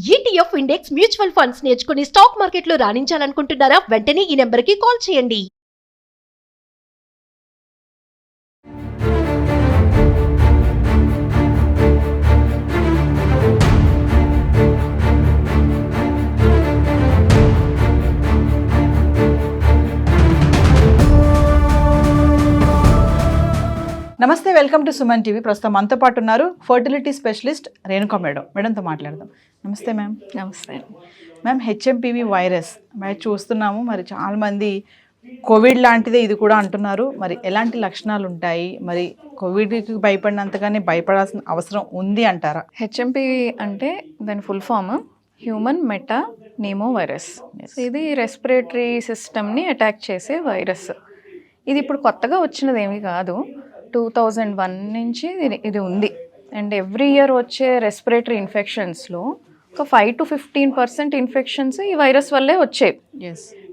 ETF index mutual funds నేర్చుకుని stock మార్కెట్లో రాణించాలనుకుంటున్నారా? వెంటనే ఈ నెంబర్కి కాల్ చేయండి. నమస్తే, వెల్కమ్ టు సుమన్ టీవీ. ప్రస్తుతం మనతో పాటు ఉన్నారు ఫర్టిలిటీ స్పెషలిస్ట్ రేణుకా మేడంతో మాట్లాడదాం. నమస్తే మ్యామ్. నమస్తే మ్యామ్, హెచ్ఎంపివి వైరస్ మరి చూస్తున్నాము, మరి చాలామంది కోవిడ్ లాంటిదే ఇది కూడా అంటున్నారు. మరి ఎలాంటి లక్షణాలు ఉంటాయి? మరి కోవిడ్కి భయపడినంతగానే భయపడాల్సిన అవసరం ఉంది అంటారా? హెచ్ఎంపివి అంటే దాని full form human metapneumovirus. ఇది రెస్పిరేటరీ సిస్టమ్ని అటాక్ చేసే వైరస్. ఇది ఇప్పుడు కొత్తగా వచ్చినది ఏమీ కాదు, 2001 నుంచి ఇది ఉంది. అండ్ ఎవ్రీ ఇయర్ వచ్చే రెస్పిరేటరీ ఇన్ఫెక్షన్స్లో ఒక 5 to 15% ఇన్ఫెక్షన్స్ ఈ వైరస్ వల్లే వచ్చాయి.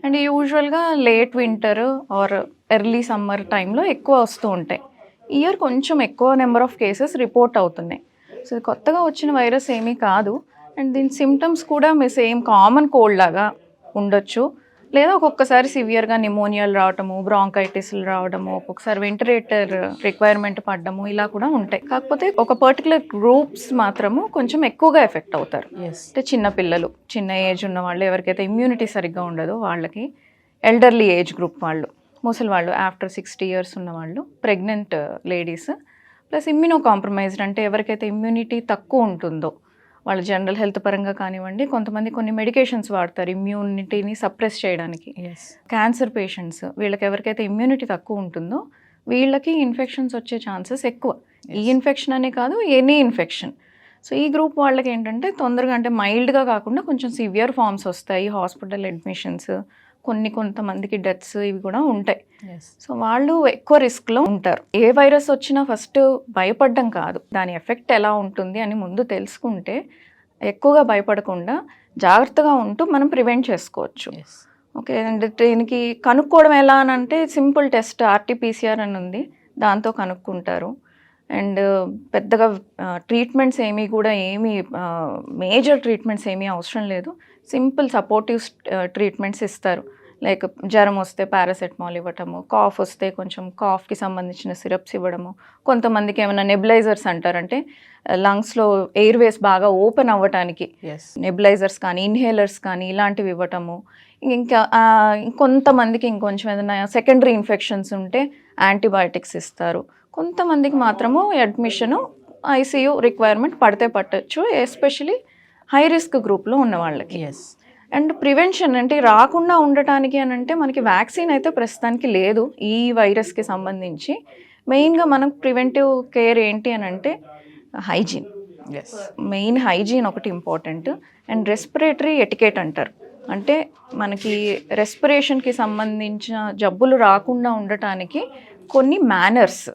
అండ్ యూజువల్గా late winter or early summer టైంలో ఎక్కువ వస్తూ ఉంటాయి. ఈ ఇయర్ కొంచెం ఎక్కువ నెంబర్ ఆఫ్ కేసెస్ రిపోర్ట్ అవుతున్నాయి. సో ఇది కొత్తగా వచ్చిన వైరస్ ఏమీ కాదు. అండ్ దీని సిమ్టమ్స్ కూడా మీ సేమ్ కామన్ కోల్డ్ లాగా ఉండొచ్చు, లేదా ఒక్కొక్కసారి సివియర్గా నిమోనియాలు రావడము, బ్రాంకైటిస్లు రావడము, ఒక్కొక్కసారి వెంటిలేటర్ రిక్వైర్మెంట్ పడ్డము, ఇలా కూడా ఉంటాయి. కాకపోతే ఒక పర్టికులర్ గ్రూప్స్ మాత్రము కొంచెం ఎక్కువగా ఎఫెక్ట్ అవుతారు. అంటే చిన్న పిల్లలు, చిన్న ఏజ్ ఉన్న వాళ్ళు, ఎవరికైతే ఇమ్యూనిటీ సరిగ్గా ఉండదో వాళ్ళకి, ఎల్డర్లీ ఏజ్ గ్రూప్ వాళ్ళు, ముసలి వాళ్ళు, ఆఫ్టర్ 60 years ఉన్న వాళ్ళు, pregnant ladies, plus immuno compromised అంటే ఎవరికైతే ఇమ్యూనిటీ తక్కువ ఉంటుందో వాళ్ళు జనరల్ హెల్త్ పరంగా కానివ్వండి, కొంతమంది కొన్ని మెడికేషన్స్ వాడతారు ఇమ్యూనిటీని సప్రెస్ చేయడానికి. క్యాన్సర్ పేషెంట్స్, వీళ్ళకి ఎవరికైతే ఇమ్యూనిటీ తక్కువ ఉంటుందో వీళ్ళకి ఇన్ఫెక్షన్స్ వచ్చే ఛాన్సెస్ ఎక్కువ. ఈ ఇన్ఫెక్షన్ అనే కాదు, ఎనీ ఇన్ఫెక్షన్. సో ఈ గ్రూప్ వాళ్ళకి ఏంటంటే తొందరగా, అంటే మైల్డ్గా కాకుండా కొంచెం సివియర్ ఫార్మ్స్ వస్తాయి, హాస్పిటల్ అడ్మిషన్స్, కొంతమందికి డెత్స్ ఇవి కూడా ఉంటాయి. సో వాళ్ళు ఎక్కువ రిస్క్లో ఉంటారు. ఏ వైరస్ వచ్చినా ఫస్ట్ భయపడడం కాదు, దాని ఎఫెక్ట్ ఎలా ఉంటుంది అని ముందు తెలుసుకుంటే ఎక్కువగా భయపడకుండా జాగ్రత్తగా ఉంటూ మనం ప్రివెంట్ చేసుకోవచ్చు. ఓకే, అండ్ దీనికి కనుక్కోవడం ఎలా అని అంటే సింపుల్ టెస్ట్ RT-PCR అని ఉంది, దాంతో కనుక్కుంటారు. అండ్ పెద్దగా ట్రీట్మెంట్స్ ఏమీ మేజర్ ట్రీట్మెంట్స్ ఏమీ అవసరం లేదు. సింపుల్ సపోర్టివ్ ట్రీట్మెంట్స్ ఇస్తారు. లైక్ జ్వరం వస్తే పారాసెటమాల్ ఇవ్వటము, కాఫ్ వస్తే కొంచెం కాఫ్కి సంబంధించిన సిరప్స్ ఇవ్వడము, కొంతమందికి ఏమైనా నెబులైజర్స్ అంటారంటే లంగ్స్లో ఎయిర్వేస్ బాగా ఓపెన్ అవ్వటానికి నెబులైజర్స్ కానీ ఇన్హేలర్స్ కానీ ఇలాంటివి ఇవ్వటము. ఇంకా కొంతమందికి ఇంకొంచెం ఏదైనా సెకండరీ ఇన్ఫెక్షన్స్ ఉంటే యాంటీబయాటిక్స్ ఇస్తారు. కొంతమందికి మాత్రము అడ్మిషను, ICU రిక్వైర్మెంట్ పడితే పట్టచ్చు, ఎస్పెషలీ హై రిస్క్ గ్రూప్లో ఉన్న వాళ్ళకి. అండ్ ప్రివెన్షన్ అంటే రాకుండా ఉండటానికి అని అంటే మనకి వ్యాక్సిన్ అయితే ప్రస్తుతానికి లేదు ఈ వైరస్కి సంబంధించి. మెయిన్గా మనకు ప్రివెంటివ్ కేర్ ఏంటి అని అంటే హైజీన్, మెయిన్ హైజీన్ ఒకటి ఇంపార్టెంట్. అండ్ రెస్పిరేటరీ ఎటికేట్ అంటారు, అంటే మనకి రెస్పిరేషన్కి సంబంధించిన జబ్బులు రాకుండా ఉండటానికి కొన్ని మేనర్స్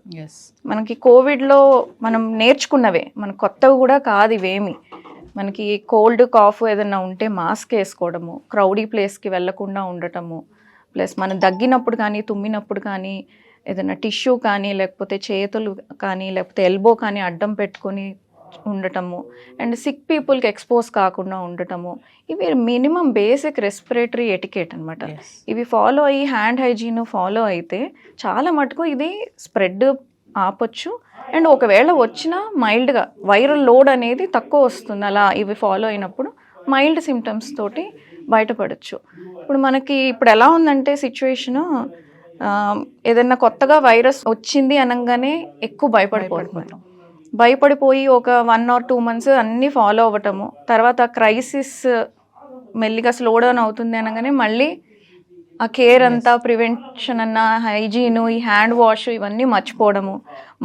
మనకి కోవిడ్లో మనం నేర్చుకున్నవే, మనకు కొత్తవి కూడా కాదు ఇవేమి. మనకి కోల్డ్ కాఫ్ ఏదైనా ఉంటే మాస్క్ వేసుకోవడము, క్రౌడీ ప్లేస్కి వెళ్ళకుండా ఉండటము, ప్లస్ మనం దగ్గినప్పుడు కానీ తుమ్మినప్పుడు కానీ ఏదైనా టిష్యూ కానీ లేకపోతే చేతులు కానీ లేకపోతే ఎల్బో కానీ అడ్డం పెట్టుకొని ఉండటము, అండ్ సిక్ పీపుల్కి ఎక్స్పోజ్ కాకుండా ఉండటము, ఇవి మినిమం బేసిక్ రెస్పిరేటరీ ఎటికేట్ అనమాట. ఇవి ఫాలో అయ్యి హ్యాండ్ హైజీన్ ఫాలో అయితే చాలా మటుకు ఇది స్ప్రెడ్ ఆపొచ్చు. అండ్ ఒకవేళ వచ్చినా మైల్డ్గా వైరల్ లోడ్ అనేది తక్కువ వస్తుంది. అలా ఇవి ఫాలో అయినప్పుడు మైల్డ్ సిమ్టమ్స్ తోటి బయటపడచ్చు. ఇప్పుడు ఎలా ఉందంటే సిచ్యువేషను, ఏదైనా కొత్తగా వైరస్ వచ్చింది అనగానే ఎక్కువ భయపడిపోయి ఒక 1 or 2 months అన్నీ ఫాలో అవ్వటము, తర్వాత క్రైసిస్ మెల్లిగా స్లో డౌన్ అవుతుంది అనగానే మళ్ళీ ఆ కేర్ అంతా, ప్రివెన్షన్ అన్న, హైజీను, ఈ హ్యాండ్ వాష్ ఇవన్నీ మర్చిపోవడము,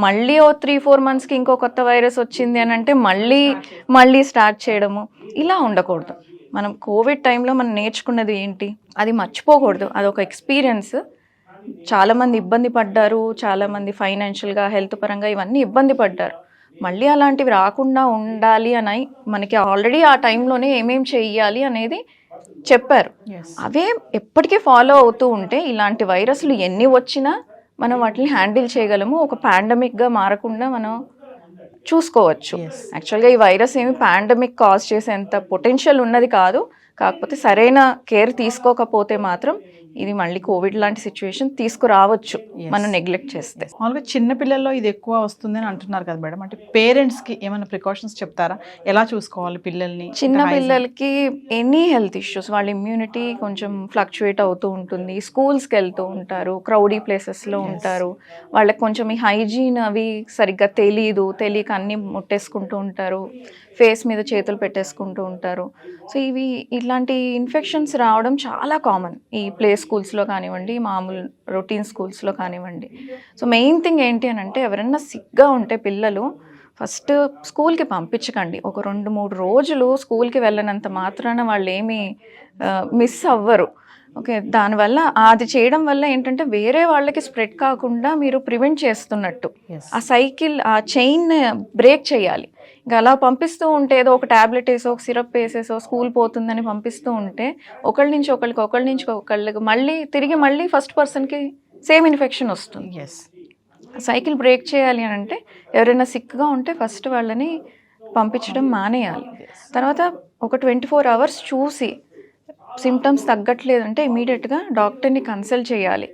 మళ్ళీ 3-4 monthsకి ఇంకో కొత్త వైరస్ వచ్చింది అని అంటే మళ్ళీ స్టార్ట్ చేయడము, ఇలా ఉండకూడదు. మనం కోవిడ్ టైంలో మనం నేర్చుకున్నది ఏంటి, అది మర్చిపోకూడదు. అదొక ఎక్స్పీరియన్స్. చాలామంది ఇబ్బంది పడ్డారు, చాలామంది ఫైనాన్షియల్గా హెల్త్ పరంగా ఇవన్నీ ఇబ్బంది పడ్డారు. మళ్ళీ అలాంటివి రాకుండా ఉండాలి అని మనకి ఆల్రెడీ ఆ టైంలోనే ఏమేం చెయ్యాలి అనేది చెప్పారు. అవే ఎప్పటికీ ఫాలో అవుతూ ఉంటే ఇలాంటి వైరస్లు ఎన్ని వచ్చినా మనం వాటిని హ్యాండిల్ చేయగలము. ఒక పాండమిక్గా మారకుండా మనం చూసుకోవచ్చు. యాక్చువల్గా ఈ వైరస్ ఏమి పాండమిక్ కాజ్ చేసేంత పొటెన్షియల్ ఉన్నది కాదు, కాకపోతే సరైన కేర్ తీసుకోకపోతే మాత్రం ఇది మళ్ళీ కోవిడ్ లాంటి సిచ్యువేషన్ తీసుకురావచ్చు మనం నెగ్లెక్ట్ చేస్తే. మామూలుగా చిన్న పిల్లల్లో ఇది ఎక్కువ వస్తుంది అని అంటున్నారు కదా మేడం, అంటే పేరెంట్స్కి ఏమైనా ప్రికాషన్స్ చెప్తారా, ఎలా చూసుకోవాలి పిల్లల్ని? చిన్న పిల్లలకి ఎనీ హెల్త్ ఇష్యూస్, వాళ్ళ ఇమ్యూనిటీ కొంచెం ఫ్లక్చువేట్ అవుతూ ఉంటుంది, స్కూల్స్కి వెళ్తూ ఉంటారు, క్రౌడీ ప్లేసెస్లో ఉంటారు, వాళ్ళకి కొంచెం ఈ హైజీన్ అవి సరిగ్గా తెలియక అన్నీ ముట్టేసుకుంటూ ఉంటారు, ఫేస్ మీద చేతులు పెట్టేసుకుంటూ ఉంటారు. సో ఇట్లాంటి ఇన్ఫెక్షన్స్ రావడం చాలా కామన్ ఈ ప్లే స్కూల్స్లో కానివ్వండి, మామూలు రొటీన్ స్కూల్స్లో కానివ్వండి. సో మెయిన్ థింగ్ ఏంటి అని అంటే, ఎవరైనా సిక్గా ఉంటే పిల్లలు ఫస్ట్ స్కూల్కి పంపించకండి. ఒక 2-3 రోజులు స్కూల్కి వెళ్ళనంత మాత్రాన వాళ్ళు ఏమీ మిస్ అవ్వరు. ఓకే, దానివల్ల అది చేయడం వల్ల ఏంటంటే వేరే వాళ్ళకి స్ప్రెడ్ కాకుండా మీరు ప్రివెంట్ చేస్తున్నట్టు. ఆ సైకిల్, ఆ చైన్ బ్రేక్ చేయాలి. ఇంకా అలా పంపిస్తూ ఉంటే ఏదో ఒక ట్యాబ్లెట్ వేసో ఒక సిరప్ వేసేసో స్కూల్ పోతుందని పంపిస్తూ ఉంటే ఒకళ్ళ నుంచి ఒకళ్ళకి మళ్ళీ ఫస్ట్ పర్సన్కి సేమ్ ఇన్ఫెక్షన్ వస్తుంది. సైకిల్ బ్రేక్ చేయాలి అని అంటే ఎవరైనా సిక్గా ఉంటే ఫస్ట్ వాళ్ళని పంపించడం మానేయాలి. తర్వాత ఒక 24 hours చూసి సిమ్టమ్స్ తగ్గట్లేదంటే ఇమీడియట్గా డాక్టర్ని కన్సల్ట్ చేయాలి.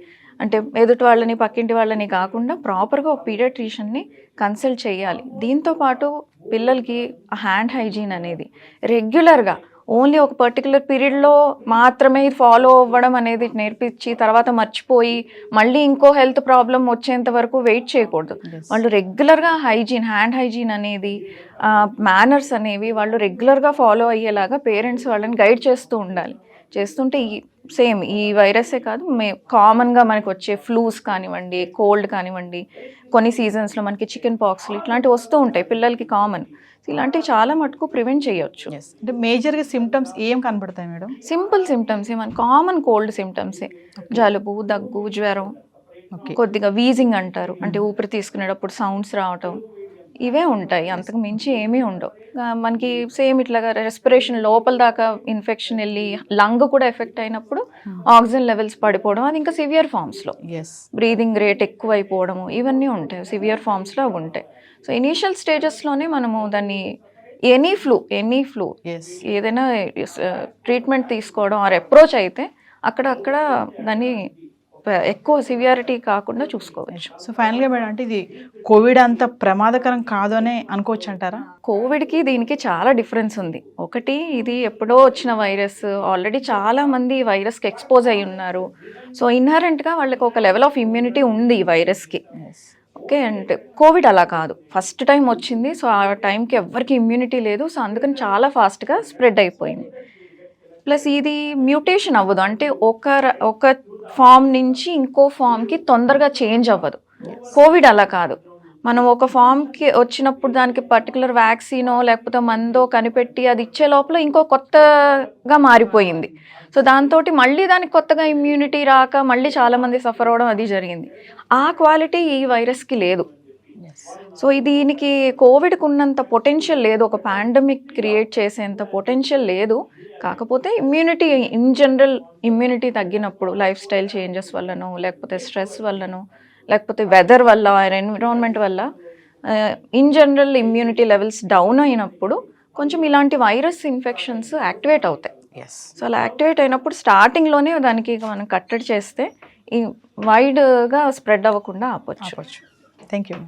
అంటే ఎదుటి వాళ్ళని పక్కింటి వాళ్ళని కాకుండా ప్రాపర్గా ఒక పీడియాట్రిషియన్ని కన్సల్ట్ చేయాలి. దీంతోపాటు పిల్లలకి హ్యాండ్ హైజీన్ అనేది రెగ్యులర్గా, ఓన్లీ ఒక పర్టికులర్ పీరియడ్లో మాత్రమే ఇది ఫాలో అవ్వడం అనేది నేర్పించి తర్వాత మర్చిపోయి మళ్ళీ ఇంకో హెల్త్ ప్రాబ్లం వచ్చేంత వరకు వెయిట్ చేయకూడదు. వాళ్ళు రెగ్యులర్గా హ్యాండ్ హైజీన్ అనేది, మేనర్స్ అనేవి వాళ్ళు రెగ్యులర్గా ఫాలో అయ్యేలాగా పేరెంట్స్ వాళ్ళని గైడ్ చేస్తూ ఉండాలి. చేస్తుంటే సేమ్ ఈ వైరసే కాదు, కామన్గా మనకు వచ్చే ఫ్లూస్ కానివ్వండి, కోల్డ్ కానివ్వండి, కొన్ని సీజన్స్లో మనకి చికెన్ పాక్స్లు ఇట్లాంటివి వస్తూ ఉంటాయి, పిల్లలకి కామన్. ఇలాంటివి చాలా మటుకు ప్రివెంట్ చేయొచ్చు. అంటే మేజర్గా సిమ్టమ్స్ ఏం కనబడతాయి మేడం? సింపుల్ సిమ్టమ్స్ మన కామన్ కోల్డ్ సిమ్టమ్సే, జలుబు, దగ్గు, జ్వరం, కొద్దిగా వీజింగ్ అంటారు, అంటే ఊపిరి తీసుకునేటప్పుడు సౌండ్స్ రావటం, ఇవే ఉంటాయి. అంతకు మించి ఏమీ ఉండవు. మనకి సేమ్ ఇట్లాగా రెస్పిరేషన్ లోపల దాకా ఇన్ఫెక్షన్ వెళ్ళి లంగ్ కూడా ఎఫెక్ట్ అయినప్పుడు ఆక్సిజన్ లెవెల్స్ పడిపోవడం, అది ఇంకా సివియర్ ఫామ్స్లో బ్రీదింగ్ రేట్ ఎక్కువ అయిపోవడము, ఇవన్నీ ఉంటాయి సివియర్ ఫామ్స్లో అవి ఉంటాయి. సో ఇనీషియల్ స్టేజెస్లోనే మనము దాన్ని ఎనీ ఫ్లూ ఏదైనా ట్రీట్మెంట్ తీసుకోవడం ఆర్ అప్రోచ్ అయితే అక్కడ దాన్ని ఎక్కువ సివియారిటీ కాకుండా చూసుకోవచ్చు. సో ఫైనల్గా మేడం, అంటే ఇది కోవిడ్ అంత ప్రమాదకరం కాదు అని అనుకోవచ్చు అంటారా? కోవిడ్కి దీనికి చాలా డిఫరెన్స్ ఉంది. ఒకటి, ఇది ఎప్పుడో వచ్చిన వైరస్, ఆల్రెడీ చాలా మంది వైరస్కి ఎక్స్పోజ్ అయి ఉన్నారు. సో ఇన్హరెంట్గా వాళ్ళకి ఒక లెవెల్ ఆఫ్ ఇమ్యూనిటీ ఉంది ఈ వైరస్కి. ఓకే, అంటే కోవిడ్ అలా కాదు, ఫస్ట్ టైం వచ్చింది. సో ఆ టైంకి ఎవరికి ఇమ్యూనిటీ లేదు. సో అందుకని చాలా ఫాస్ట్గా స్ప్రెడ్ అయిపోయింది. ప్లస్ ఇది మ్యూటేషన్ అవ్వదు, అంటే ఒక ఫామ్ నుంచి ఇంకో ఫామ్కి తొందరగా చేంజ్ అవ్వదు. కోవిడ్ అలా కాదు, మనం ఒక ఫామ్కి వచ్చినప్పుడు దానికి పర్టికులర్ వ్యాక్సినో లేకపోతే మందో కనిపెట్టి అది ఇచ్చే లోపల ఇంకో కొత్తగా మారిపోయింది. సో దాంతో మళ్ళీ దానికి కొత్తగా ఇమ్యూనిటీ రాక మళ్ళీ చాలామంది సఫర్ అవ్వడం అది జరిగింది. ఆ క్వాలిటీ ఈ వైరస్కి లేదు. సో దీనికి కోవిడ్కి ఉన్నంత పొటెన్షియల్ లేదు, ఒక పాండమిక్ క్రియేట్ చేసేంత పొటెన్షియల్ లేదు. కాకపోతే ఇమ్యూనిటీ ఇన్ జనరల్ ఇమ్యూనిటీ తగ్గినప్పుడు లైఫ్ స్టైల్ చేంజెస్ వల్లనో లేకపోతే స్ట్రెస్ వల్లనో లేకపోతే వెదర్ వల్ల ఎన్విరాన్మెంట్ వల్ల in general immunity levels down అయినప్పుడు కొంచెం ఇలాంటి వైరస్ ఇన్ఫెక్షన్స్ యాక్టివేట్ అవుతాయి. సో అలా యాక్టివేట్ అయినప్పుడు స్టార్టింగ్లోనే దానికి మనం కట్టడి చేస్తే ఈ వైడ్గా స్ప్రెడ్ అవ్వకుండా ఆపొచ్చు. Thank you.